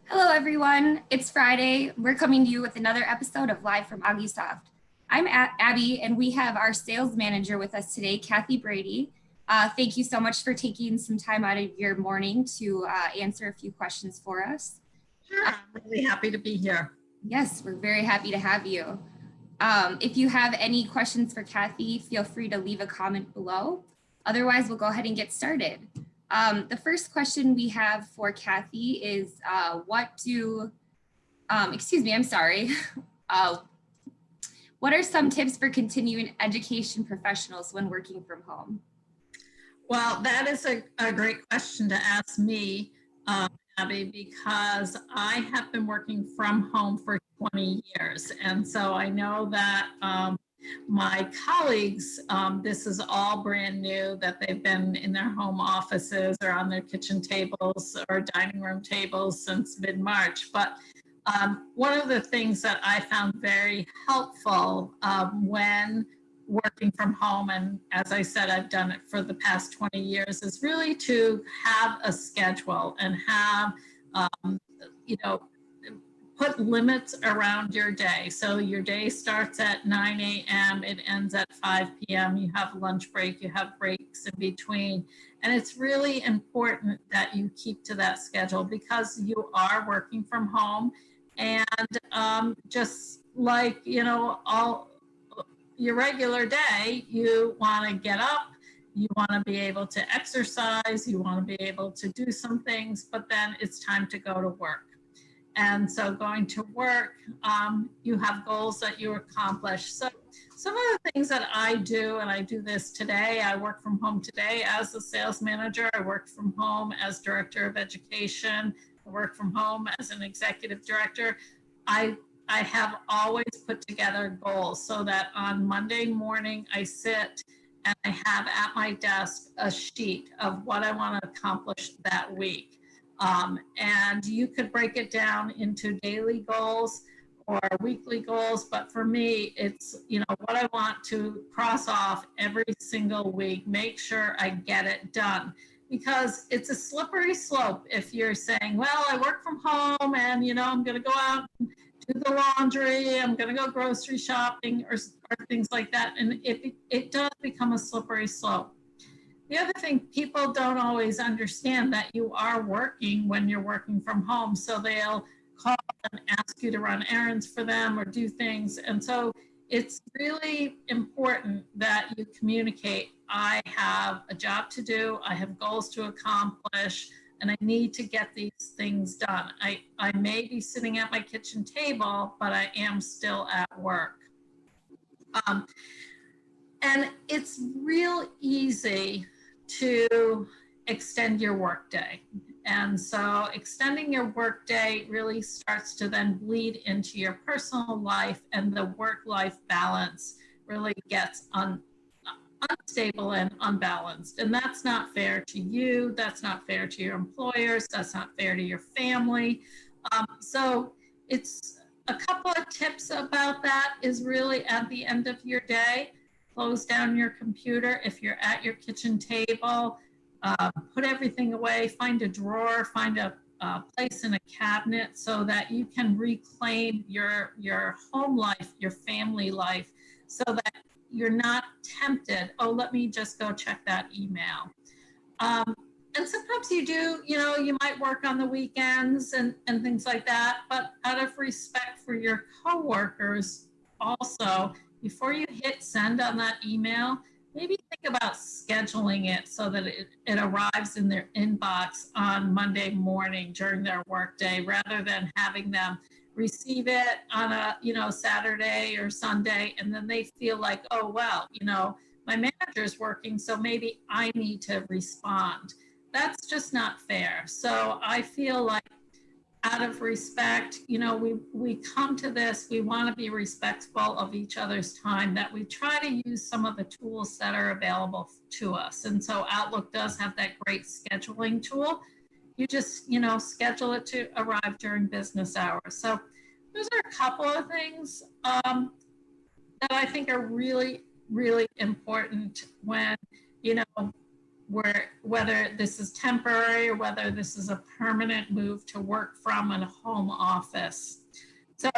Hello, everyone. It's Friday. We're coming to you with another episode of Live from Augusoft. I'm Abby, and we have our sales manager with us today, Kathy Brady. Thank you so much for taking some time out of your morning to answer a few questions for us. Sure, I'm really happy to be here. Yes, we're very happy to have you. If you have any questions for Kathy, feel free to leave a comment below. Otherwise, we'll go ahead and get started. The first question we have for Kathy is excuse me, I'm sorry. Uh, what are some tips for continuing education professionals when working from home? Well, that is a great question to ask me, Abby, because I have been working from home for 20 years. And so I know that my colleagues, this is all brand new, that they've been in their home offices or on their kitchen tables or dining room tables since mid-March. But one of the things that I found very helpful when working from home, and as I said, I've done it for the past 20 years, is really to have a schedule and have, um, you know, put limits around your day. So your day starts at 9 a.m., it ends at 5 p.m., you have lunch break, you have breaks in between. And it's really important that you keep to that schedule because you are working from home. And just like, all your regular day, you want to get up, you want to be able to exercise, you want to be able to do some things, but then it's time to go to work. And so going to work, you have goals that you accomplish. So some of the things that I do, and I do this today, I work from home today as a sales manager, I work from home as director of education, I work from home as an executive director. I I have always put together goals so that on Monday morning I sit and I have at my desk a sheet of what I want to accomplish that week. And you could break it down into daily goals or weekly goals, but for me, it's what I want to cross off every single week. Make sure I get it done because it's a slippery slope if you're saying, well, I work from home and I'm going to go out and do the laundry, I'm going to go grocery shopping or things like that. And it does become a slippery slope. The other thing, people don't always understand that you are working when you're working from home. So they'll call and ask you to run errands for them or do things. And so it's really important that you communicate. I have a job to do, I have goals to accomplish, and I need to get these things done. I may be sitting at my kitchen table, but I am still at work. Um, and it's real easy to extend your workday. And so extending your workday really starts to then bleed into your personal life, and the work-life balance really gets unstable and unbalanced. And that's not fair to you. That's not fair to your employers. That's not fair to your family. So it's a couple of tips about that is really at the end of your day, close down your computer. If you're at your kitchen table, put everything away, find a drawer, find a place in a cabinet so that you can reclaim your home life, your family life, so that you're not tempted, oh, let me just go check that email. Um, and sometimes you do, you might work on the weekends and things like that, but out of respect for your coworkers, also, before you hit send on that email, maybe think about scheduling it so that it arrives in their inbox on Monday morning during their workday rather than having them receive it on a Saturday or Sunday, and then they feel like, oh well, my manager's working, so maybe I need to respond. That's just not fair. So I feel like out of respect, we come to this, we want to be respectful of each other's time, that we try to use some of the tools that are available to us. And so Outlook does have that great scheduling tool. You just, schedule it to arrive during business hours. So those are a couple of things that I think are really, really important when, you know, whether this is temporary or whether this is a permanent move to work from a home office. So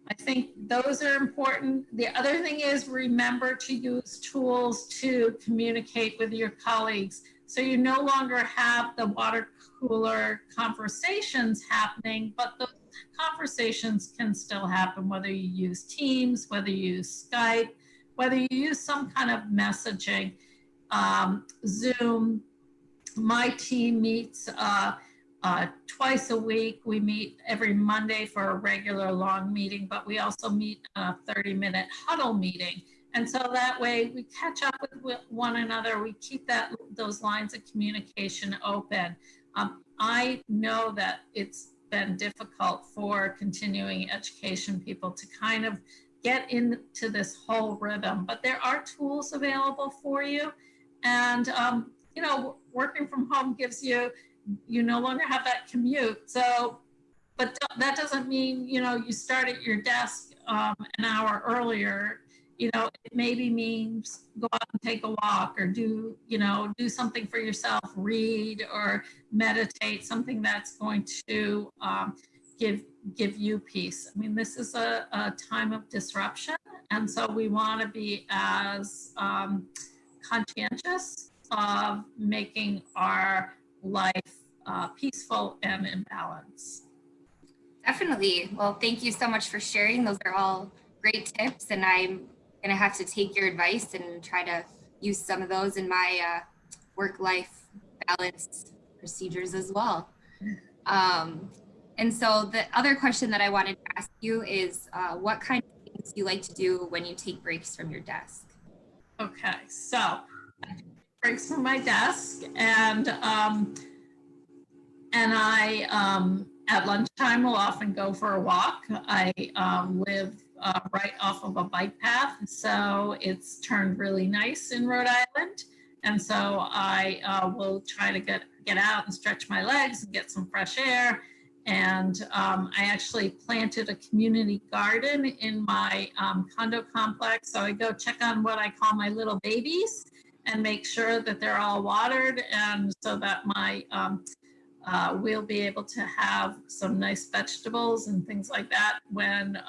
I think those are important. The other thing is remember to use tools to communicate with your colleagues. So you no longer have the water cooler conversations happening, but those conversations can still happen, whether you use Teams, whether you use Skype, whether you use some kind of messaging, Zoom. My team meets twice a week. We meet every Monday for a regular long meeting, but we also meet a 30-minute huddle meeting. And so that way we catch up with one another. We keep those lines of communication open. I know that it's been difficult for continuing education people to kind of get into this whole rhythm, but there are tools available for you. And, you know, working from home gives you no longer have that commute. So, but that doesn't mean, you know, you start at your desk an hour earlier. You know, it maybe means go out and take a walk or do something for yourself, read or meditate, something that's going to give you peace. I mean, this is a time of disruption. And so we want to be as conscientious of making our life peaceful and in balance. Definitely. Well, thank you so much for sharing. Those are all great tips, and I'm going to have to take your advice and try to use some of those in my work-life balance procedures as well. And so the other question that I wanted to ask you is what kind of things do you like to do when you take breaks from your desk? Okay, so I take breaks from my desk, and I at lunchtime will often go for a walk. I live right off of a bike path, so it's turned really nice in Rhode Island, and so I will try to get out and stretch my legs and get some fresh air. And I actually planted a community garden in my condo complex. So I go check on what I call my little babies and make sure that they're all watered, and so that my we'll be able to have some nice vegetables and things like that when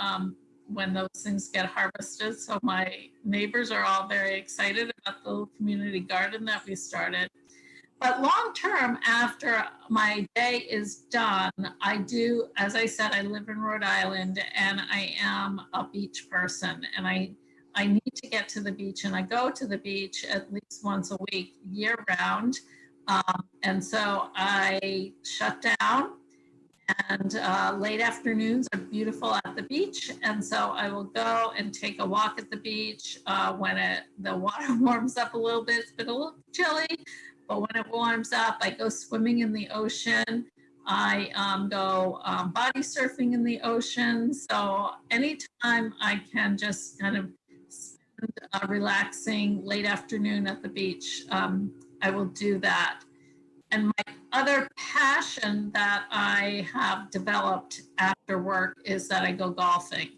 those things get harvested. So my neighbors are all very excited about the little community garden that we started. But long term, after my day is done, I do, as I said, I live in Rhode Island and I am a beach person, and I need to get to the beach, and I go to the beach at least once a week, year round. And so I shut down, and late afternoons are beautiful at the beach. And so I will go and take a walk at the beach when the water warms up a little bit. It's been a little chilly, but when it warms up, I go swimming in the ocean. I go body surfing in the ocean. So anytime I can just kind of spend a relaxing late afternoon at the beach, I will do that. And my other passion that I have developed after work is that I go golfing.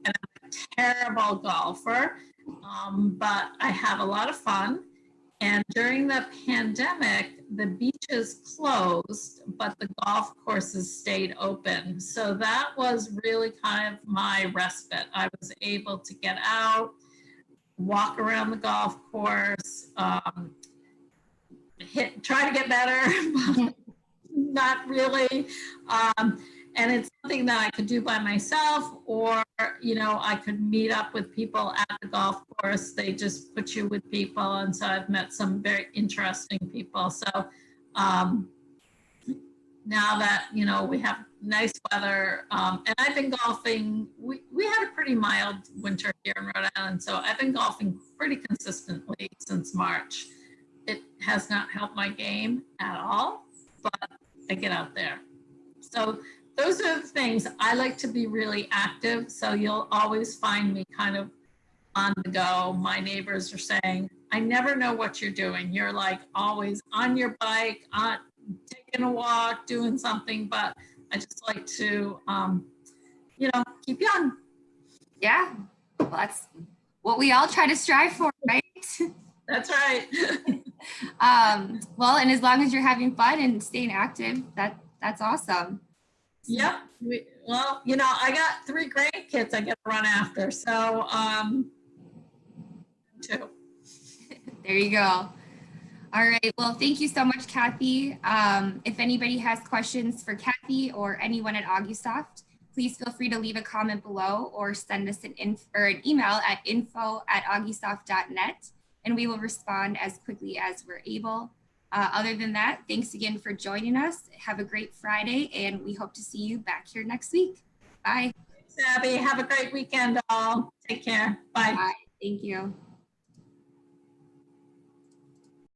And I'm a terrible golfer, but I have a lot of fun. And during the pandemic, the beaches closed, but the golf courses stayed open. So that was really kind of my respite. I was able to get out, walk around the golf course, try to get better, not really. And it's something that I could do by myself, or, you know, I could meet up with people at the golf course. They just put you with people. And so I've met some very interesting people. So now that, you know, we have nice weather, and I've been golfing, we had a pretty mild winter here in Rhode Island. So I've been golfing pretty consistently since March. It has not helped my game at all, but I get out there. So those are the things. I like to be really active. So you'll always find me kind of on the go. My neighbors are saying, I never know what you're doing. You're like always on your bike, taking a walk, doing something, but I just like to, you know, keep young. Yeah, well, that's what we all try to strive for, right? That's right. Well, and as long as you're having fun and staying active, that's awesome. So, Yep. Well, I got 3 grandkids I get to run after. So, too. there you go. All right. Well, thank you so much, Kathy. If anybody has questions for Kathy or anyone at Augusoft, please feel free to leave a comment below or send us an email at info@augusoft.net, and we will respond as quickly as we're able. Other than that, thanks again for joining us. Have a great Friday, and we hope to see you back here next week. Bye. Thanks, Abby. Have a great weekend, all. Take care. Bye. Bye. Thank you.